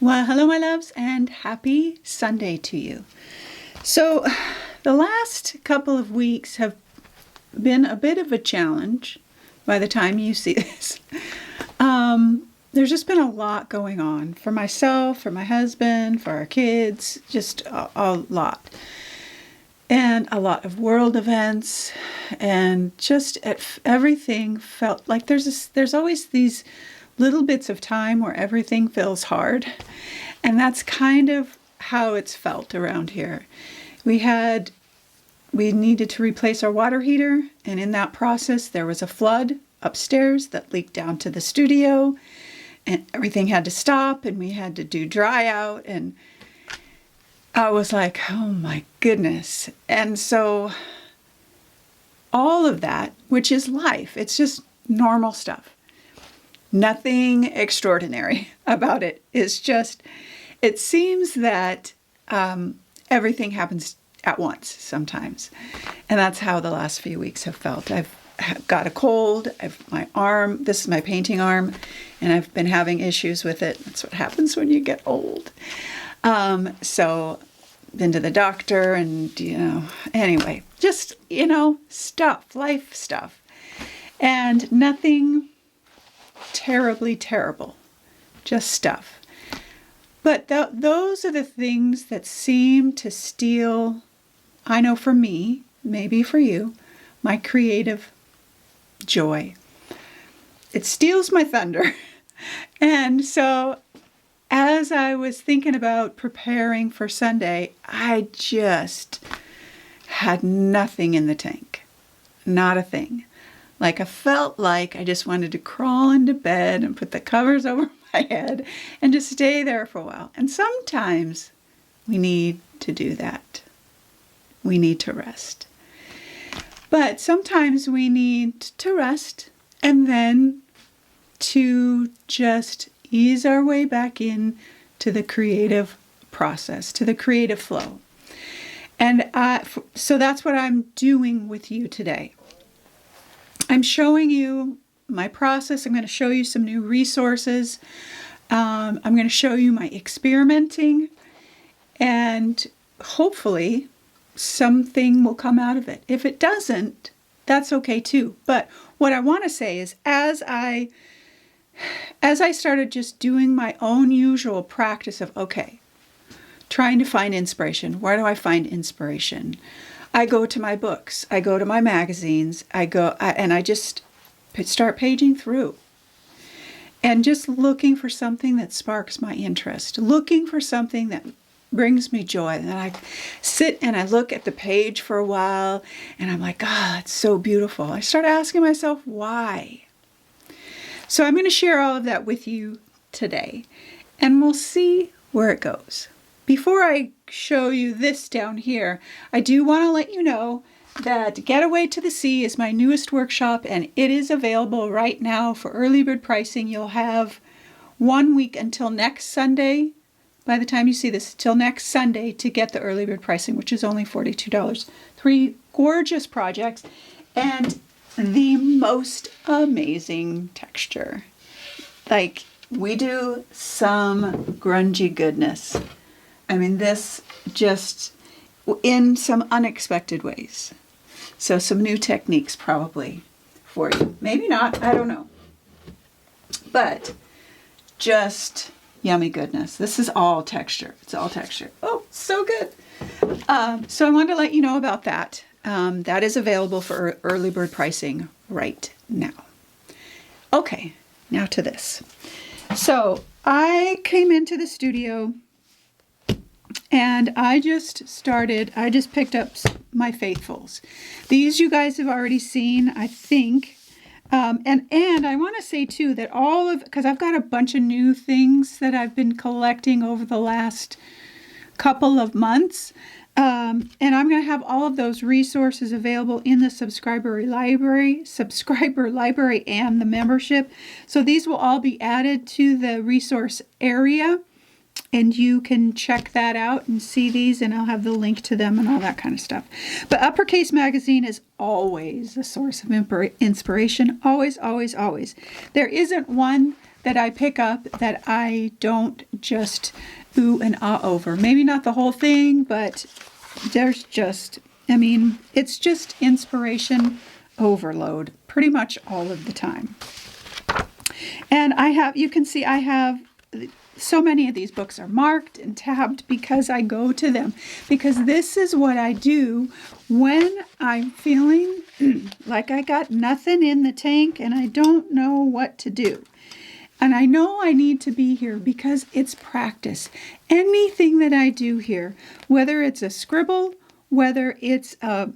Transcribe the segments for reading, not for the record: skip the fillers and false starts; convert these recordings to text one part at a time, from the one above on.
Well, hello, my loves, and happy Sunday to you. So, the last couple of weeks have been a bit of a challenge by the time you see this. There's just been a lot going on for myself, for my husband, for our kids, just a lot. And a lot of world events, and just everything felt like there's always these little bits of time where everything feels hard. And that's kind of how it's felt around here. We needed to replace our water heater, and in that process there was a flood upstairs that leaked down to the studio, and everything had to stop, and we had to do dry out, and I was like, oh my goodness. And so all of that, which is life, it's just normal stuff. Nothing extraordinary about it. It's just, it seems that everything happens at once sometimes. And that's how the last few weeks have felt. I've got a cold. My arm, this is my painting arm, and I've been having issues with it. That's what happens when you get old. So been to the doctor and, anyway, just, stuff, life stuff. And nothing terribly terrible, just stuff. But those are the things that seem to steal, I know for me, maybe for you, my creative joy. It steals my thunder. And so as I was thinking about preparing for Sunday, I just had nothing in the tank. Not a thing. Like I felt like I just wanted to crawl into bed and put the covers over my head and just stay there for a while. And sometimes we need to do that. We need to rest. But sometimes we need to rest and then to just ease our way back in to the creative process, to the creative flow. And so that's what I'm doing with you today. I'm showing you my process. I'm going to show you some new resources. I'm going to show you my experimenting, and hopefully something will come out of it. If it doesn't, that's okay too. But what I want to say is as I started just doing my own usual practice of, trying to find inspiration. Where do I find inspiration? I go to my books, I go to my magazines, and I just start paging through and just looking for something that sparks my interest, looking for something that brings me joy. And then I sit and I look at the page for a while and I'm like, it's so beautiful. I start asking myself, why? So I'm going to share all of that with you today, and we'll see where it goes. Before I show you this down here, I do want to let you know that Getaway to the Sea is my newest workshop, and it is available right now for early bird pricing. You'll have 1 week until next Sunday, by the time you see this, till next Sunday to get the early bird pricing, which is only $42. 3 gorgeous projects and the most amazing texture. Like, we do some grungy goodness. I mean, this just in some unexpected ways. So some new techniques probably for you. Maybe not, I don't know. But just yummy goodness. This is all texture. It's all texture. Oh, so good. So I wanted to let you know about that. That is available for early bird pricing right now. Okay, now to this. So I came into the studio and I just picked up my faithfuls. These you guys have already seen, I think. And I want to say too that because I've got a bunch of new things that I've been collecting over the last couple of months. And I'm going to have all of those resources available in the subscriber library and the membership. So these will all be added to the resource area. And you can check that out and see these, and I'll have the link to them and all that kind of stuff. But Uppercase Magazine is always a source of inspiration. Always, always, always. There isn't one that I pick up that I don't just ooh and ah over. Maybe not the whole thing, but there's just, I mean, it's just inspiration overload pretty much all of the time. And I have, you can see I have, so many of these books are marked and tabbed because I go to them. Because this is what I do when I'm feeling like I got nothing in the tank and I don't know what to do. And I know I need to be here because it's practice. Anything that I do here, whether it's a scribble, whether it's a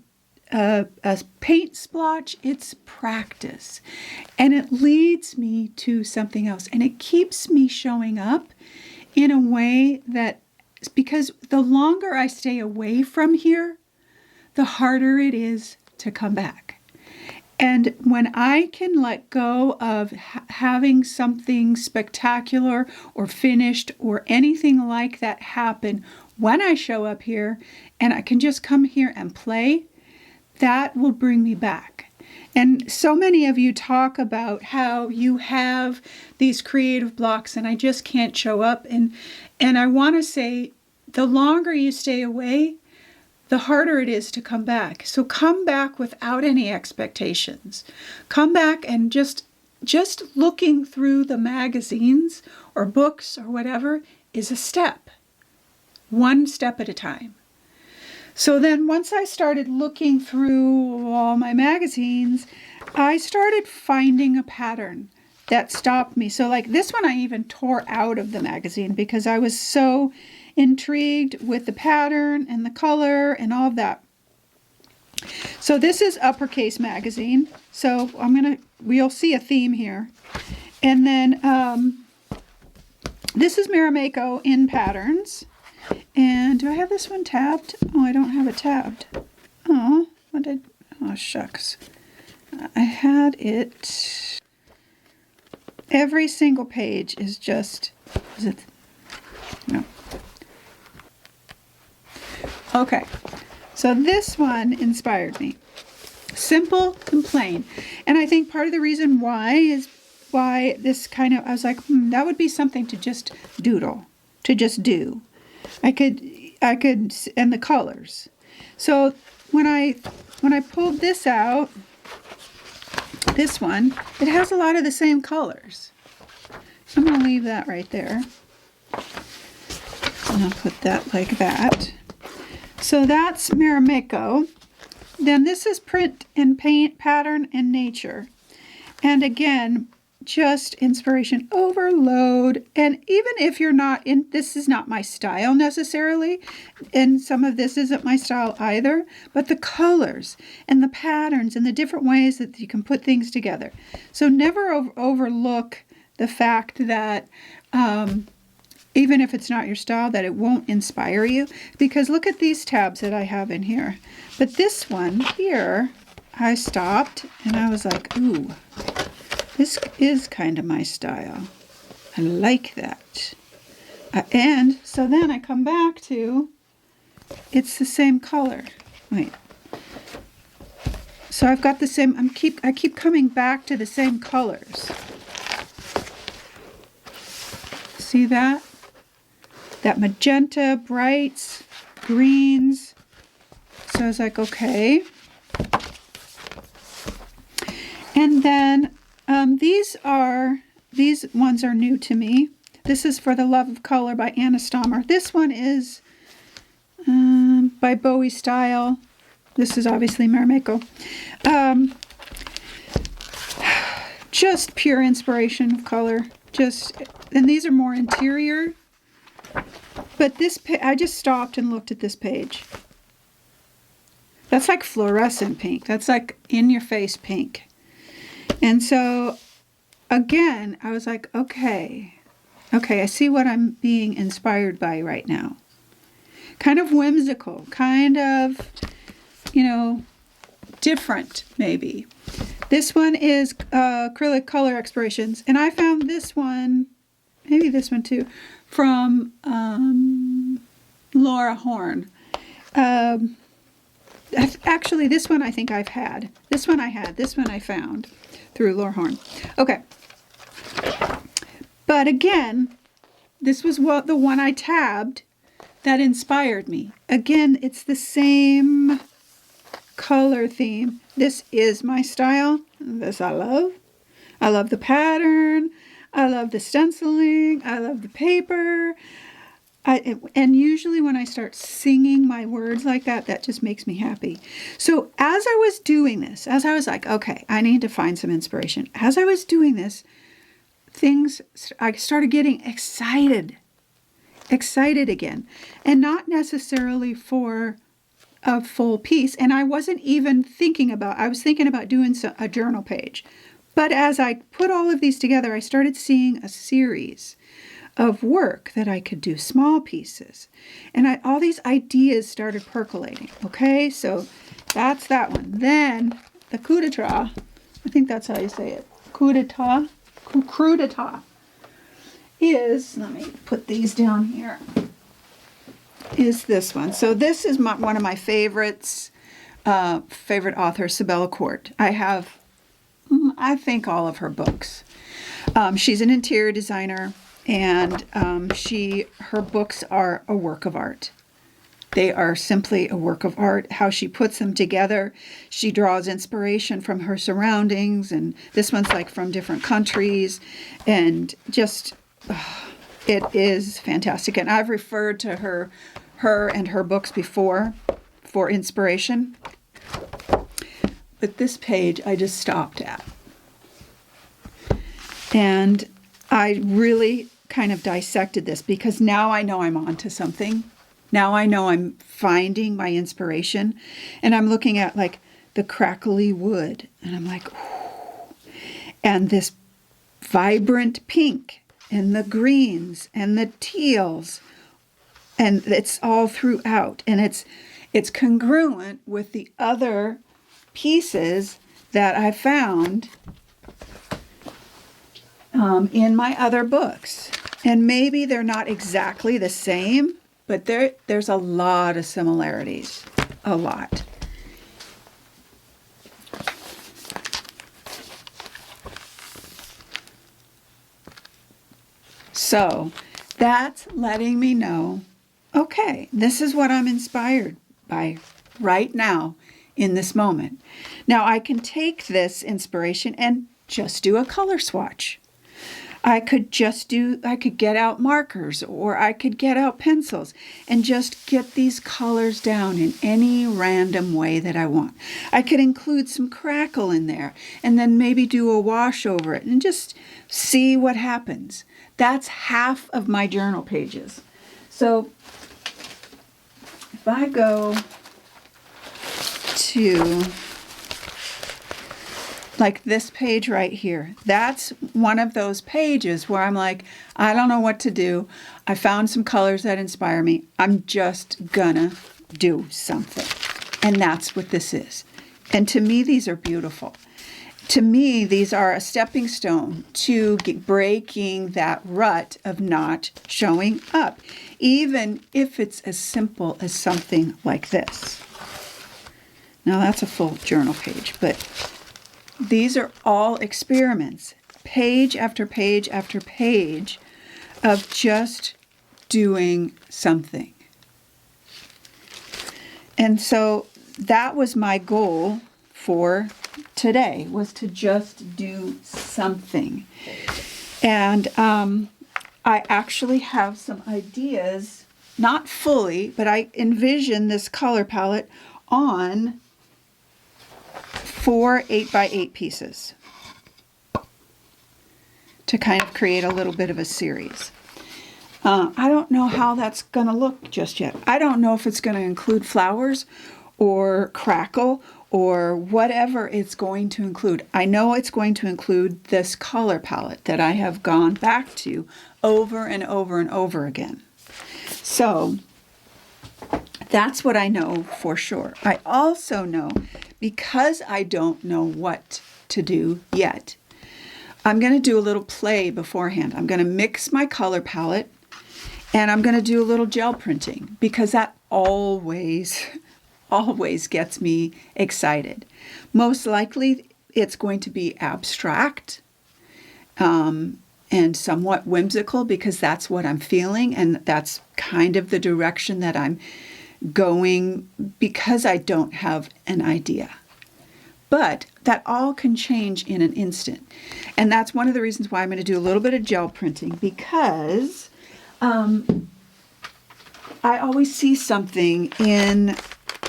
paint splotch, it's practice. And it leads me to something else. And it keeps me showing up in a way that, because the longer I stay away from here, the harder it is to come back. And when I can let go of having something spectacular or finished or anything like that happen when I show up here, and I can just come here and play, that will bring me back. And so many of you talk about how you have these creative blocks and I just can't show up. And I want to say, the longer you stay away, the harder it is to come back. So come back without any expectations. Come back and just looking through the magazines or books or whatever is a step. One step at a time. So then once I started looking through all my magazines, I started finding a pattern that stopped me. So like this one I even tore out of the magazine because I was so intrigued with the pattern and the color and all of that. So this is Uppercase magazine. So we'll see a theme here. And then this is Marimekko in patterns. And do I have this one tabbed? Oh, I don't have it tabbed. Oh, oh shucks. I had it. Every single page is just, is it? No. Okay, so this one inspired me. Simple and plain. And I think part of the reason why is why this kind of, I was like, that would be something to just doodle, to just do. I could, and the colors. So when I pulled this out, this one, it has a lot of the same colors. So I'm going to leave that right there. And I'll put that like that. So that's Marimekko. Then this is Print and Paint, Pattern and Nature. And again, just inspiration overload. And even if you're not in, this is not my style necessarily, and some of this isn't my style either, but the colors and the patterns and the different ways that you can put things together. So never overlook the fact that even if it's not your style, that it won't inspire you. Because look at these tabs that I have in here. But this one here, I stopped and I was like, ooh, this is kind of my style. I like that. And so then I come back to, it's the same color. Wait. So I've got the same, I keep coming back to the same colors. See that? That magenta, brights, greens. So I was like, okay. And then these ones are new to me. This is For the Love of Color by Anna Stommer. This one is by Bowie Style. This is obviously Marimekko. Just pure inspiration of color. And these are more interior. But this, I just stopped and looked at this page. That's like fluorescent pink. That's like in-your-face pink. And so, again, I was like, okay, I see what I'm being inspired by right now. Kind of whimsical, kind of, different, maybe. This one is Acrylic Color Explorations. And I found this one, maybe this one too, from Laura Horn. Actually, this one I think I've had. This one I had. This one I found through Laura Horn. Okay. But again, this was the one I tabbed that inspired me. Again, it's the same color theme. This is my style. This I love. I love the pattern. I love the stenciling. I love the paper. And usually when I start singing my words like that, that just makes me happy. So as I was doing this, as I was like, okay, I need to find some inspiration. As I was doing this, I started getting excited again. And not necessarily for a full piece. And I wasn't even I was thinking about doing a journal page. But as I put all of these together, I started seeing a series of work that I could do, small pieces. And all these ideas started percolating. Okay, so that's that one. Then the coup d'etat, I think that's how you say it, coup d'etat is, let me put these down here, is this one. So this is one of my favorites, favorite author, Sibella Court. I think all of her books. She's an interior designer, and her books are a work of art. They are simply a work of art. How she puts them together, she draws inspiration from her surroundings, and this one's like from different countries, and just it is fantastic. And I've referred to her and her books before for inspiration. But this page I just stopped at. And I really kind of dissected this because now I know I'm onto something. Now I know I'm finding my inspiration. And I'm looking at like the crackly wood. And I'm like, ooh. And this vibrant pink and the greens and the teals. And it's all throughout. And it's congruent with the other pieces that I found in my other books. And maybe they're not exactly the same, but there's a lot of similarities. A lot. So that's letting me know, okay, this is what I'm inspired by right now in this moment. Now I can take this inspiration and just do a color swatch. I could get out markers, or I could get out pencils and just get these colors down in any random way that I want. I could include some crackle in there and then maybe do a wash over it and just see what happens. That's half of my journal pages. So if I go to like this page right here, that's one of those pages where I'm like, I don't know what to do. I found some colors that inspire me. I'm just gonna do something. And that's what this is. And to me, these are beautiful. To me, these are a stepping stone to breaking that rut of not showing up, even if it's as simple as something like this. Now that's a full journal page, but these are all experiments, page after page after page of just doing something. And so that was my goal for today, was to just do something. And I actually have some ideas, not fully, but I envision this color palette on 4 8x8 pieces to kind of create a little bit of a series. I don't know how that's going to look just yet. I don't know if it's going to include flowers or crackle or whatever it's going to include. I know it's going to include this color palette that I have gone back to over and over and over again. So that's what I know for sure. I also know, because I don't know what to do yet, I'm going to do a little play beforehand. I'm going to mix my color palette and I'm going to do a little gel printing, because that always gets me excited. Most likely it's going to be abstract. And and somewhat whimsical because that's what I'm feeling, and that's kind of the direction that I'm going because I don't have an idea. But that all can change in an instant. And that's one of the reasons why I'm going to do a little bit of gel printing, because I always see something in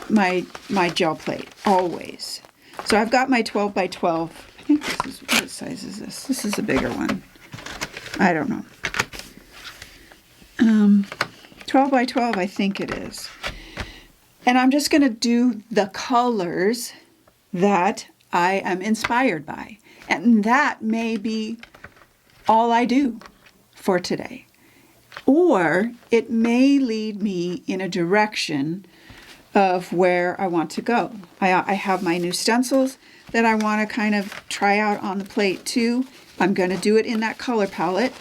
my gel plate, always. So I've got my 12 by 12. I think this is, what size is this? This is a bigger one. I don't know. 12 by 12, I think it is. And I'm just going to do the colors that I am inspired by. And that may be all I do for today. Or it may lead me in a direction of where I want to go. I have my new stencils that I want to kind of try out on the plate too. I'm going to do it in that color palette.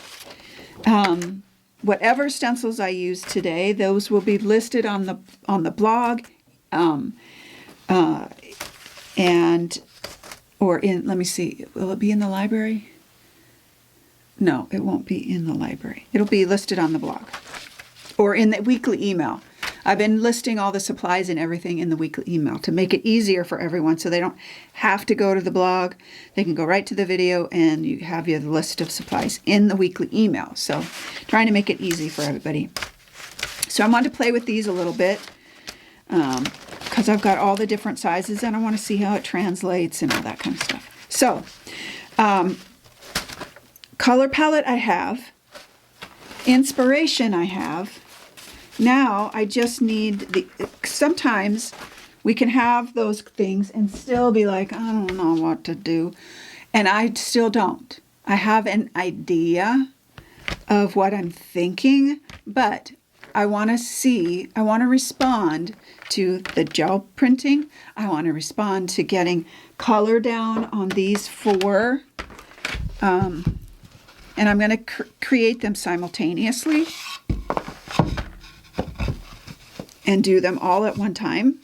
Whatever stencils I use today, those will be listed on the blog, or in, let me see, will it be in the library? No, it won't be in the library. It'll be listed on the blog or in the weekly email. I've been listing all the supplies and everything in the weekly email to make it easier for everyone so they don't have to go to the blog. They can go right to the video and you have your list of supplies in the weekly email. So trying to make it easy for everybody. So I wanted to play with these a little bit because I've got all the different sizes and I want to see how it translates and all that kind of stuff. So color palette I have, inspiration I have. Now I just need sometimes we can have those things and still be like, I don't know what to do. And I still don't. I have an idea of what I'm thinking, but I want to respond to the gel printing. I want to respond to getting color down on these four. And I'm going to create them simultaneously and do them all at one time.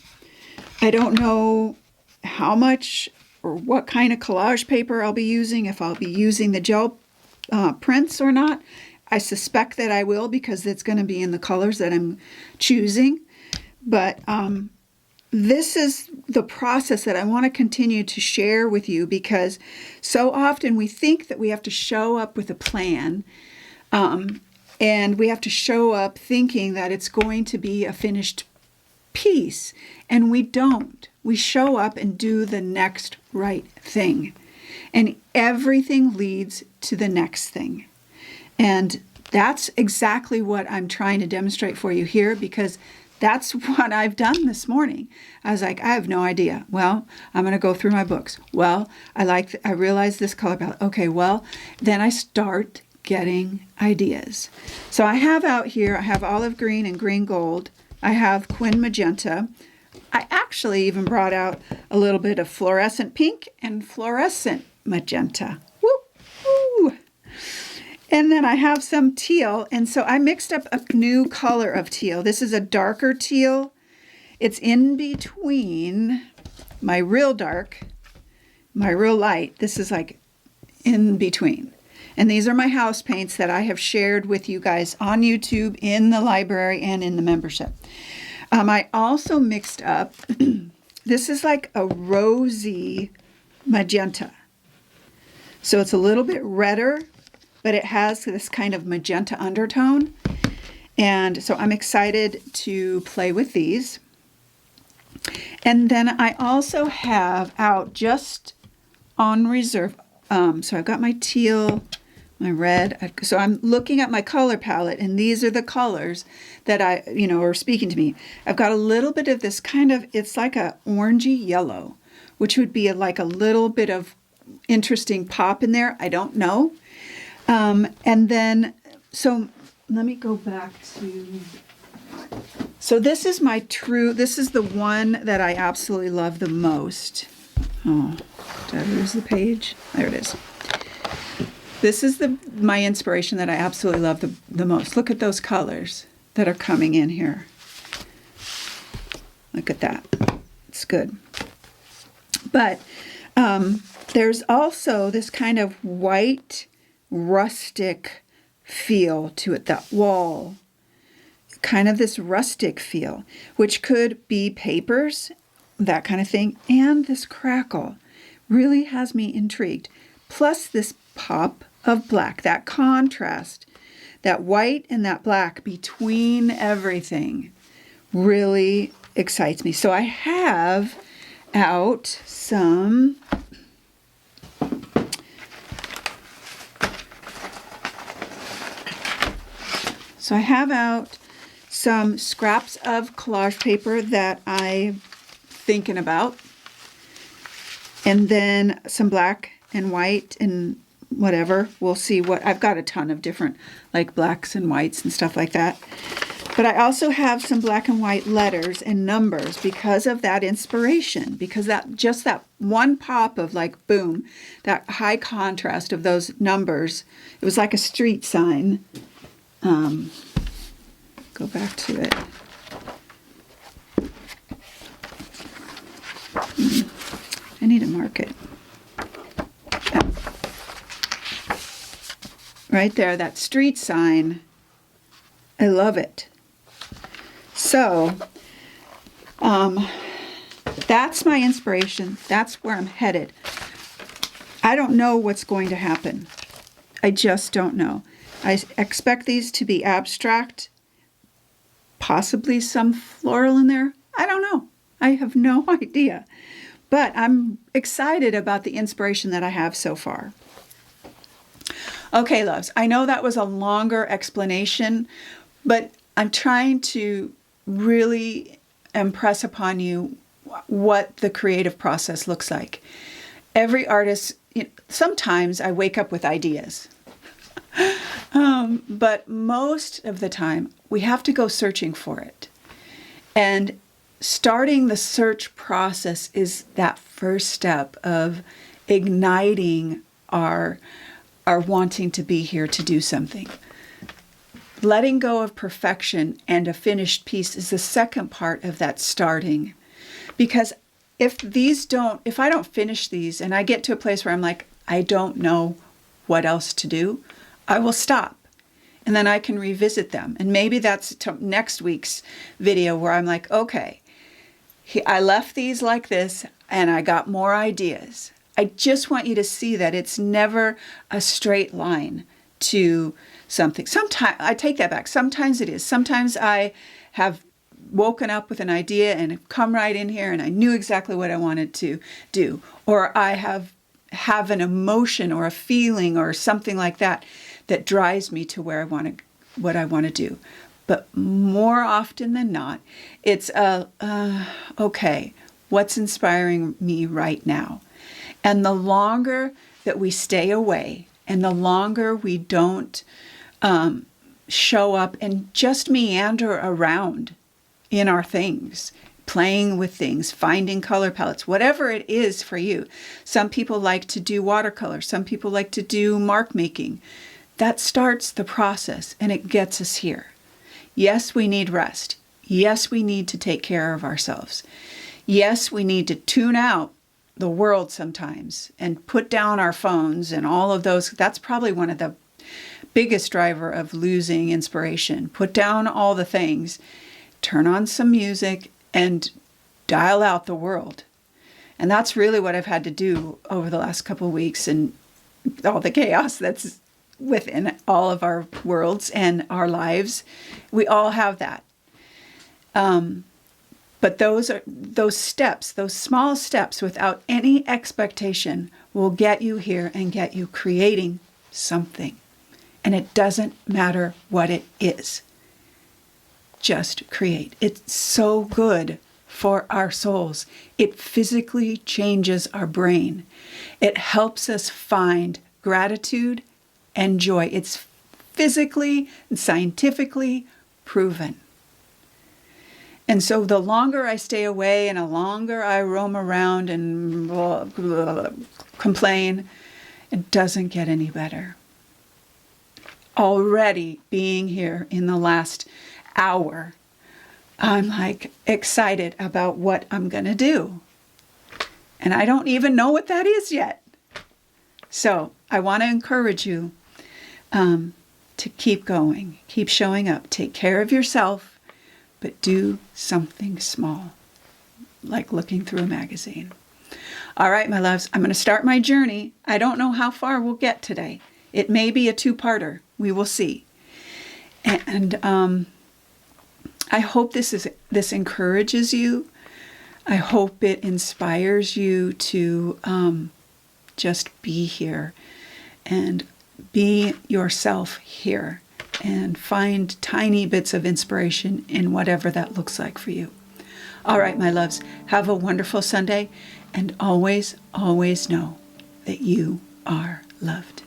I don't know how much or what kind of collage paper I'll be using, if I'll be using the gel prints or not. I suspect that I will because it's going to be in the colors that I'm choosing. But this is the process that I want to continue to share with you because so often we think that we have to show up with a plan and we have to show up thinking that it's going to be a finished piece, and we don't. We show up and do the next right thing, and everything leads to the next thing. And that's exactly what I'm trying to demonstrate for you here because that's what I've done this morning. I was like, I have no idea. Well, I'm going to go through my books. Well, I realize this color palette. Okay, well, then I start getting ideas. So I have out here, I have olive green and green gold. I have quin magenta. I actually even brought out a little bit of fluorescent pink and fluorescent magenta. Woo, woo. And then I have some teal. And so I mixed up a new color of teal. This is a darker teal. It's in between my real dark, my real light. This is like in between. And these are my house paints that I have shared with you guys on YouTube, in the library, and in the membership. I also mixed up, this is like a rosy magenta. So it's a little bit redder, but it has this kind of magenta undertone. And so I'm excited to play with these. And then I also have out just on reserve, so I've got my teal, my red. So I'm looking at my color palette, and these are the colors that are speaking to me. I've got a little bit of this kind of, it's like a orangey yellow, which would be like a little bit of interesting pop in there. I don't know. And then, so let me go back to, so this is this is the one that I absolutely love the most. Oh, did I lose the page? There it is. This is my inspiration that I absolutely love the most. Look at those colors that are coming in here. Look at that. It's good. But there's also this kind of white rustic feel to it, that wall. Kind of this rustic feel, which could be papers, that kind of thing, and this crackle really has me intrigued. Plus this pop of black, that contrast, that white and that black between everything really excites me. So I have out some scraps of collage paper that I'm thinking about, and then some black and white and whatever. We'll see what, I've got a ton of different like blacks and whites and stuff like that. But I also have some black and white letters and numbers because of that inspiration, because that one pop of like boom, that high contrast of those numbers. It was like a street sign. Go back to it. I need to mark it. Oh. Right there, that street sign. I love it. So, that's my inspiration. That's where I'm headed. I don't know what's going to happen. I just don't know. I expect these to be abstract, possibly some floral in there. I don't know. I have no idea. But I'm excited about the inspiration that I have so far. Okay, loves, I know that was a longer explanation, but I'm trying to really impress upon you what the creative process looks like. Every artist, sometimes I wake up with ideas. But most of the time, we have to go searching for it. And starting the search process is that first step of igniting our wanting to be here to do something. Letting go of perfection and a finished piece is the second part of that starting. Because if I don't finish these and I get to a place where I'm like, I don't know what else to do, I will stop. And then I can revisit them. And maybe that's next week's video where I'm like, okay, I left these like this and I got more ideas. I just want you to see that it's never a straight line to something. Sometimes, I take that back. Sometimes it is. Sometimes I have woken up with an idea and come right in here and I knew exactly what I wanted to do. Or I have an emotion or a feeling or something like that that drives me to where what I want to do. But more often than not, it's okay, what's inspiring me right now? And the longer that we stay away and the longer we don't show up and just meander around in our things, playing with things, finding color palettes, whatever it is for you. Some people like to do watercolor. Some people like to do mark making. That starts the process and it gets us here. Yes, we need rest. Yes, we need to take care of ourselves. Yes, we need to tune out the world sometimes and put down our phones and all of those. That's probably one of the biggest driver of losing inspiration. Put down all the things, turn on some music and dial out the world. And that's really what I've had to do over the last couple of weeks and all the chaos that's within all of our worlds and our lives. We all have that. But those steps, those small steps without any expectation will get you here and get you creating something. And it doesn't matter what it is. Just create. It's so good for our souls. It physically changes our brain. It helps us find gratitude and joy. It's physically and scientifically proven. And so the longer I stay away and the longer I roam around and complain, it doesn't get any better. Already being here in the last hour, I'm like excited about what I'm going to do. And I don't even know what that is yet. So I want to encourage you to keep going, keep showing up, take care of yourself, but do something small, like looking through a magazine. All right, my loves, I'm going to start my journey. I don't know how far we'll get today. It may be a two-parter. We will see. And I hope this encourages you. I hope it inspires you to just be here and be yourself here and find tiny bits of inspiration in whatever that looks like for you. All right, my loves, have a wonderful Sunday, and always, always know that you are loved.